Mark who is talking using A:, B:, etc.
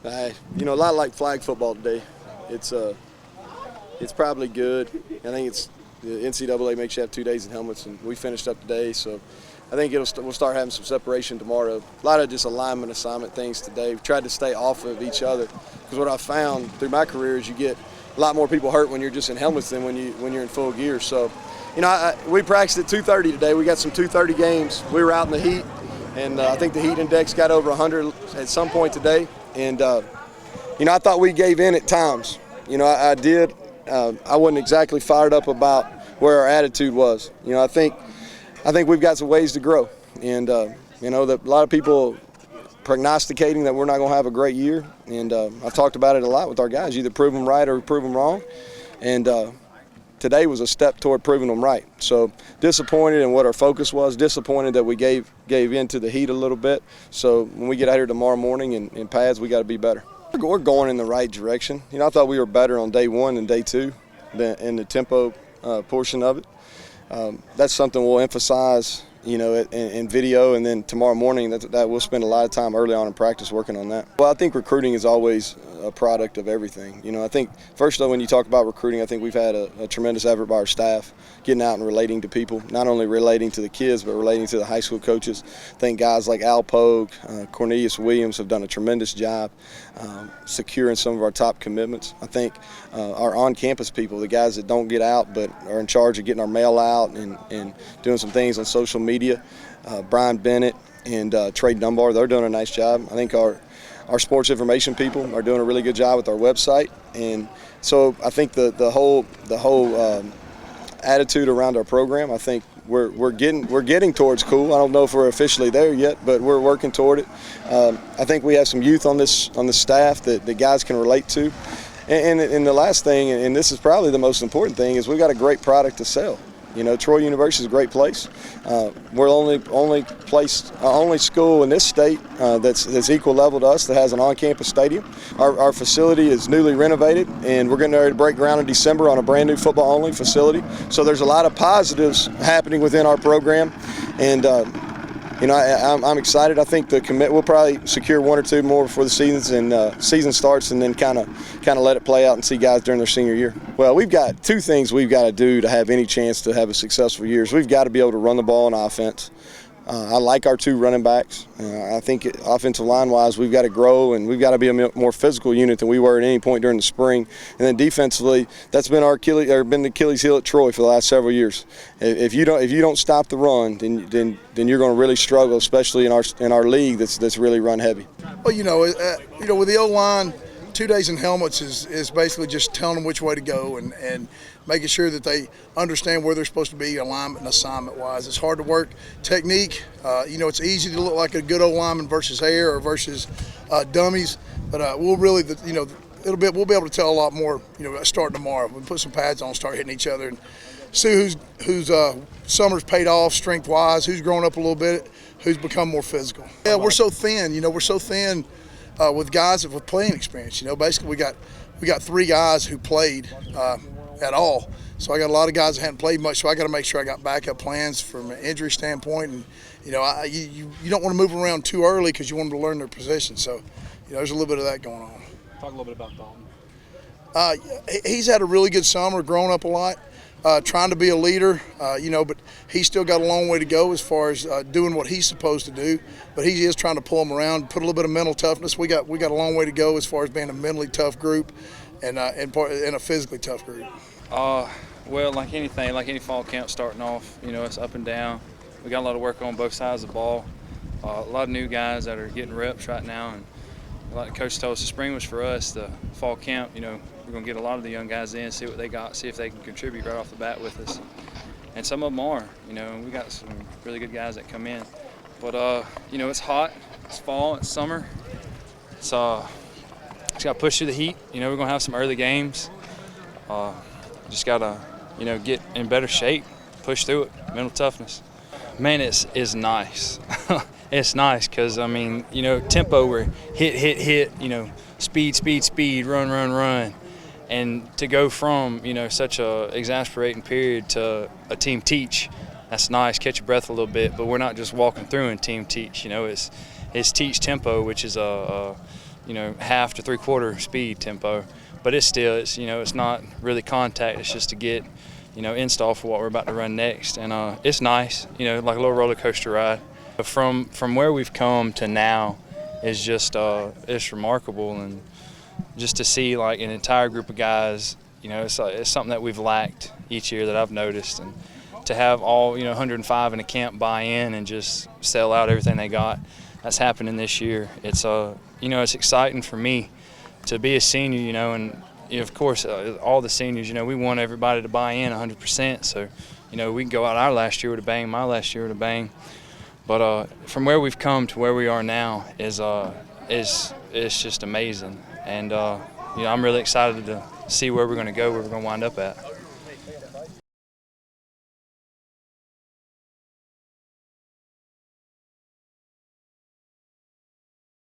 A: You know, a lot like flag football today. It's probably good. I think it's the NCAA makes you have 2 days in helmets, and we finished up today, so I think we'll start having some separation tomorrow. A lot of just alignment assignment things today. We've tried to stay off of each other because what I've found through my career is you get a lot more people hurt when you're just in helmets than when you're in full gear. So, you know, we practiced at 2:30 today. We got some 2:30 games. We were out in the heat, and I think the heat index got over 100 at some point today. And you know, I thought we gave in at times. You know, I did. I wasn't exactly fired up about where our attitude was. You know, I think we've got some ways to grow, and you know, that a lot of people prognosticating that we're not going to have a great year, and I've talked about it a lot with our guys. Either prove them right or prove them wrong, and today was a step toward proving them right. So disappointed in what our focus was. Disappointed that we gave into the heat a little bit. So when we get out here tomorrow morning in pads, we got to be better. We're going in the right direction. You know, I thought we were better on day one and day two in the tempo portion of it. That's something we'll emphasize, you know, in video, and then tomorrow morning that we'll spend a lot of time early on in practice working on that. Well, I think recruiting is always a product of everything. You know, I think first though, when you talk about recruiting, I think we've had a tremendous effort by our staff getting out and relating to people, not only relating to the kids but relating to the high school coaches. I think guys like Al Pogue, Cornelius Williams have done a tremendous job securing some of our top commitments. I think our on-campus people, the guys that don't get out but are in charge of getting our mail out and doing some things on social media, Dalton Bennett and Trey Dunbar, they're doing a nice job. I think our sports information people are doing a really good job with our website, and so I think the whole attitude around our program, I think we're getting towards cool. I don't know if we're officially there yet, but we're working toward it. I think we have some youth on the staff that the guys can relate to, and the last thing, and this is probably the most important thing, is we've got a great product to sell. You know, Troy University is a great place. We're the only school in this state that's equal level to us that has an on-campus stadium. Our facility is newly renovated, and we're getting ready to break ground in December on a brand new football-only facility. So there's a lot of positives happening within our program, and you know, I'm excited. I think we'll probably secure one or two more before the season starts, and then kind of let it play out and see guys during their senior year. Well, we've got two things we've got to do to have any chance to have a successful year. We've got to be able to run the ball on offense. I like our two running backs. I think offensive line-wise, we've got to grow, and we've got to be a more physical unit than we were at any point during the spring. And then defensively, that's been the Achilles heel at Troy for the last several years. If you don't stop the run, then you're going to really struggle, especially in our league that's really run heavy.
B: Well, you know, with the O-line, 2 days in helmets is basically just telling them which way to go and making sure that they understand where they're supposed to be alignment and assignment-wise. It's hard to work technique. You know, it's easy to look like a good O-lineman versus hair or versus dummies, but we'll really, you know, we'll be able to tell a lot more, you know, starting tomorrow. We'll put some pads on, start hitting each other, and see who's summer's paid off strength-wise, who's grown up a little bit, who's become more physical. Yeah, we're so thin. You know, we're so thin with guys with playing experience. You know, basically we got three guys who played at all. So I got a lot of guys that hadn't played much. So I got to make sure I got backup plans from an injury standpoint. And you know, you don't want to move around too early because you want them to learn their position. So you know, there's a little bit of that going on.
C: Talk a little bit about Dalton.
B: He's had a really good summer, grown up a lot. Trying to be a leader, you know, but he's still got a long way to go as far as doing what he's supposed to do. But he is trying to pull them around, put a little bit of mental toughness. We got a long way to go as far as being a mentally tough group and a physically tough group.
C: Well, like anything, like any fall camp starting off, you know, it's up and down. We got a lot of work on both sides of the ball. A lot of new guys that are getting reps right now, and like the coach told us, the spring was for us. The fall camp, you know, we're going to get a lot of the young guys in, see what they got, see if they can contribute right off the bat with us. And some of them are, you know, and we got some really good guys that come in. But, you know, it's hot, it's fall, it's summer. So just got to push through the heat. You know, we're going to have some early games. Just got to, you know, get in better shape, push through it, mental toughness. Man, it's nice. It's nice because, I mean, you know, tempo, we're hit, you know, speed, run. And to go from, you know, such a exasperating period to a team teach, that's nice, catch your breath a little bit, but we're not just walking through in team teach, you know, it's teach tempo, which is a half to three-quarter speed tempo, but it's not really contact. It's just to get install for what we're about to run next, and it's nice, like a little roller coaster ride. From where we've come to now is just it's remarkable, and just to see like an entire group of guys, it's something that we've lacked each year that I've noticed, and to have all 105 in a camp buy in and just sell out everything they got, that's happening this year. It's it's exciting for me to be a senior, and of course all the seniors, we want everybody to buy in 100%. So we can go out our last year with a bang, my last year with a bang. But from where we've come to where we are now is just amazing, and I'm really excited to see where we're going to go, where we're going to wind up at.